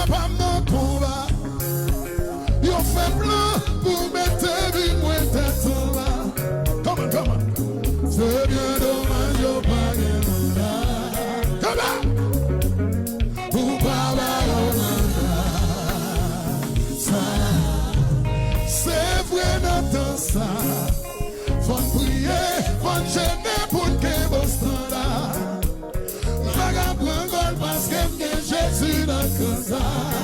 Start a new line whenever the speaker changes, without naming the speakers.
capable de combat. Yo fait plan pour mettre vie moins tête en bas. Come on. C'est bien dommage, yo pas gagné. Come on. Pour pas ça. C'est vrai dans ça. Faut prier, faut gêner pour que vos standards. Parce que Jésus dans le